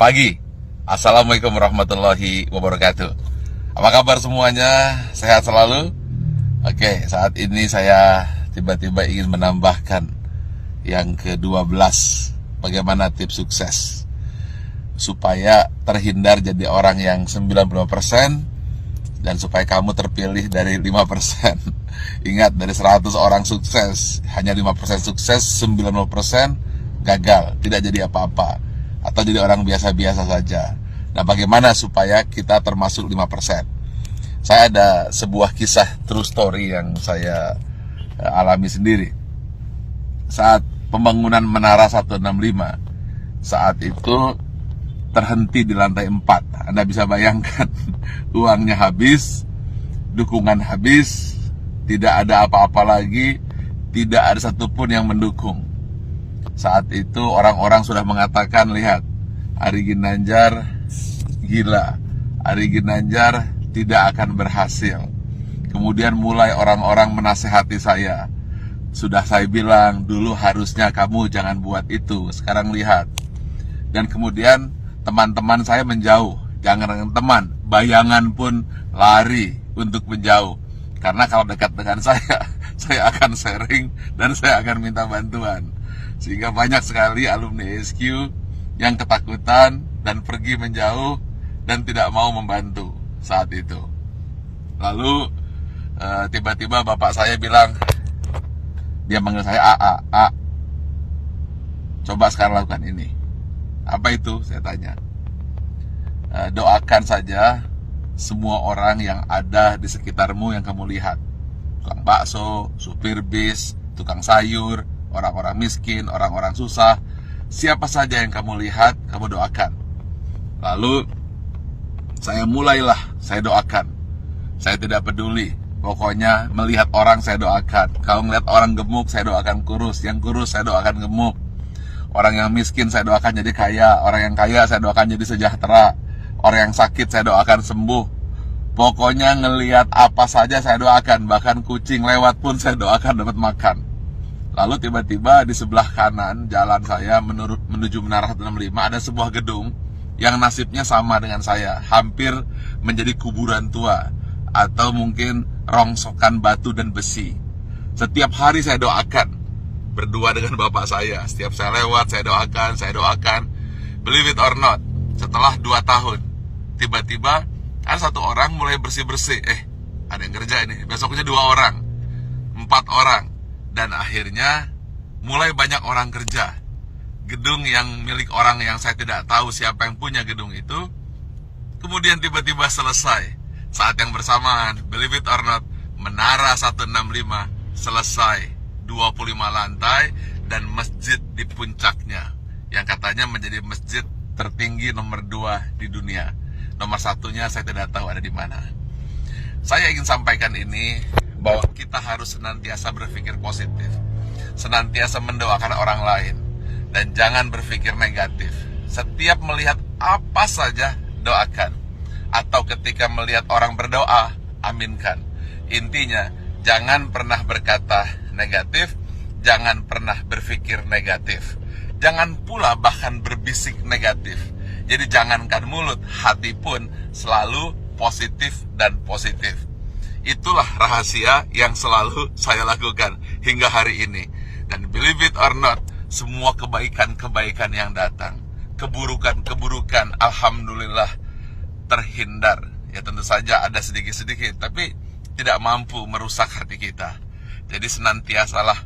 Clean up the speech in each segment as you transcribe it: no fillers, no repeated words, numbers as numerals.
pagi. Assalamualaikum warahmatullahi wabarakatuh. Apa kabar semuanya? Sehat selalu? Oke, saat ini saya tiba-tiba ingin menambahkan yang ke-12. Bagaimana tips sukses supaya terhindar jadi orang yang 95% dan supaya kamu terpilih dari 5%. Ingat, dari 100 orang sukses, hanya 5% sukses, 90% gagal, tidak jadi apa-apa, atau jadi orang biasa-biasa saja. Nah, bagaimana supaya kita termasuk 5%? Saya ada sebuah kisah true story yang saya alami sendiri. Saat pembangunan Menara 165, saat itu terhenti di lantai 4. Anda bisa bayangkan, uangnya habis, dukungan habis, tidak ada apa-apa lagi, tidak ada satupun yang mendukung. Saat itu orang-orang sudah mengatakan, lihat, Ari Ginanjar gila, Ari Ginanjar tidak akan berhasil. Kemudian mulai orang-orang menasehati saya. Sudah saya bilang, dulu harusnya kamu jangan buat itu, sekarang lihat. Dan kemudian teman-teman saya menjauh. Jangan dengan teman, bayangan pun lari untuk menjauh. Karena kalau dekat dengan saya akan sharing dan saya akan minta bantuan. Sehingga banyak sekali alumni SQ yang ketakutan dan pergi menjauh dan tidak mau membantu saat itu. Lalu tiba-tiba bapak saya bilang, dia manggil saya A, coba sekarang lakukan ini. Apa itu? Saya tanya. Doakan saja semua orang yang ada di sekitarmu yang kamu lihat. Tukang bakso, supir bis, tukang sayur, orang-orang miskin, orang-orang susah, siapa saja yang kamu lihat, kamu doakan. Lalu saya mulailah, saya doakan. Saya tidak peduli, pokoknya melihat orang saya doakan. Kalau melihat orang gemuk, saya doakan kurus. Yang kurus saya doakan gemuk. Orang yang miskin saya doakan jadi kaya. Orang yang kaya saya doakan jadi sejahtera. Orang yang sakit saya doakan sembuh. Pokoknya ngelihat apa saja saya doakan. Bahkan kucing lewat pun saya doakan dapat makan. Lalu tiba-tiba di sebelah kanan jalan saya menuju Menara 165 ada sebuah gedung yang nasibnya sama dengan saya, hampir menjadi kuburan tua atau mungkin rongsokan batu dan besi. Setiap hari saya doakan, berdua dengan bapak saya. Setiap saya lewat saya doakan. Believe it or not, setelah 2 tahun tiba-tiba ada satu orang mulai bersih-bersih. Ada yang kerja ini. Besoknya 2 orang, 4 orang. Dan akhirnya mulai banyak orang kerja. Gedung yang milik orang yang saya tidak tahu siapa yang punya gedung itu, kemudian tiba-tiba selesai. Saat yang bersamaan, believe it or not, Menara 165 selesai, 25 lantai dan masjid di puncaknya, yang katanya menjadi masjid tertinggi nomor 2 di dunia. Nomor 1-nya saya tidak tahu ada di mana. Saya ingin sampaikan ini, bahwa kita harus senantiasa berpikir positif, senantiasa mendoakan orang lain, dan jangan berpikir negatif. Setiap melihat apa saja, doakan. Atau ketika melihat orang berdoa, aminkan. Intinya, jangan pernah berkata negatif, jangan pernah berpikir negatif. Jangan pula bahkan berbisik negatif. Jadi jangankan mulut, hati pun selalu positif dan positif. Itulah rahasia yang selalu saya lakukan hingga hari ini. Dan believe it or not, semua kebaikan-kebaikan yang datang, keburukan-keburukan, alhamdulillah terhindar. Ya tentu saja ada sedikit-sedikit, tapi tidak mampu merusak hati kita. Jadi senantiasalah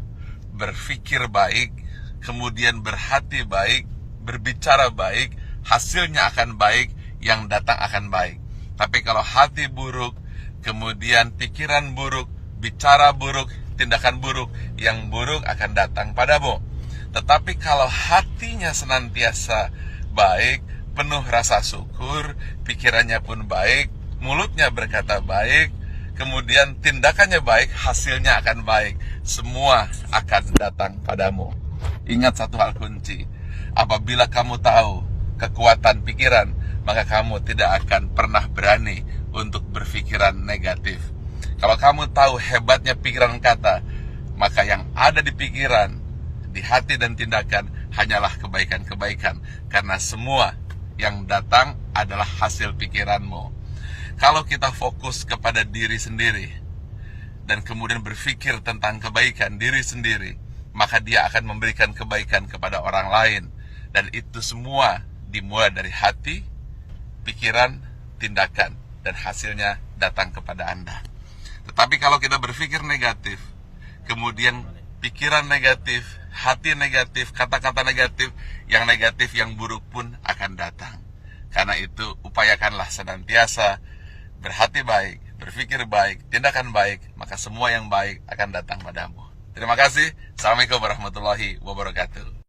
berpikir baik, kemudian berhati baik, berbicara baik, hasilnya akan baik, yang datang akan baik. Tapi kalau hati buruk, kemudian pikiran buruk, bicara buruk, tindakan buruk, yang buruk akan datang padamu. Tetapi kalau hatinya senantiasa baik, penuh rasa syukur, pikirannya pun baik, mulutnya berkata baik, kemudian tindakannya baik, hasilnya akan baik. Semua akan datang padamu. Ingat satu hal kunci, apabila kamu tahu kekuatan pikiran, maka kamu tidak akan pernah berani untuk berpikiran negatif. Kalau kamu tahu hebatnya pikiran kata, maka yang ada di pikiran, di hati dan tindakan hanyalah kebaikan-kebaikan. Karena semua yang datang adalah hasil pikiranmu. Kalau kita fokus kepada diri sendiri dan kemudian berpikir tentang kebaikan diri sendiri, maka dia akan memberikan kebaikan kepada orang lain. Dan itu semua dimulai dari hati, pikiran, tindakan, dan hasilnya datang kepada Anda. Tetapi kalau kita berpikir negatif, kemudian pikiran negatif, hati negatif, kata-kata negatif, yang buruk pun akan datang. Karena itu, upayakanlah senantiasa berhati baik, berpikir baik, tindakan baik, maka semua yang baik akan datang padamu. Terima kasih. Assalamualaikum warahmatullahi wabarakatuh.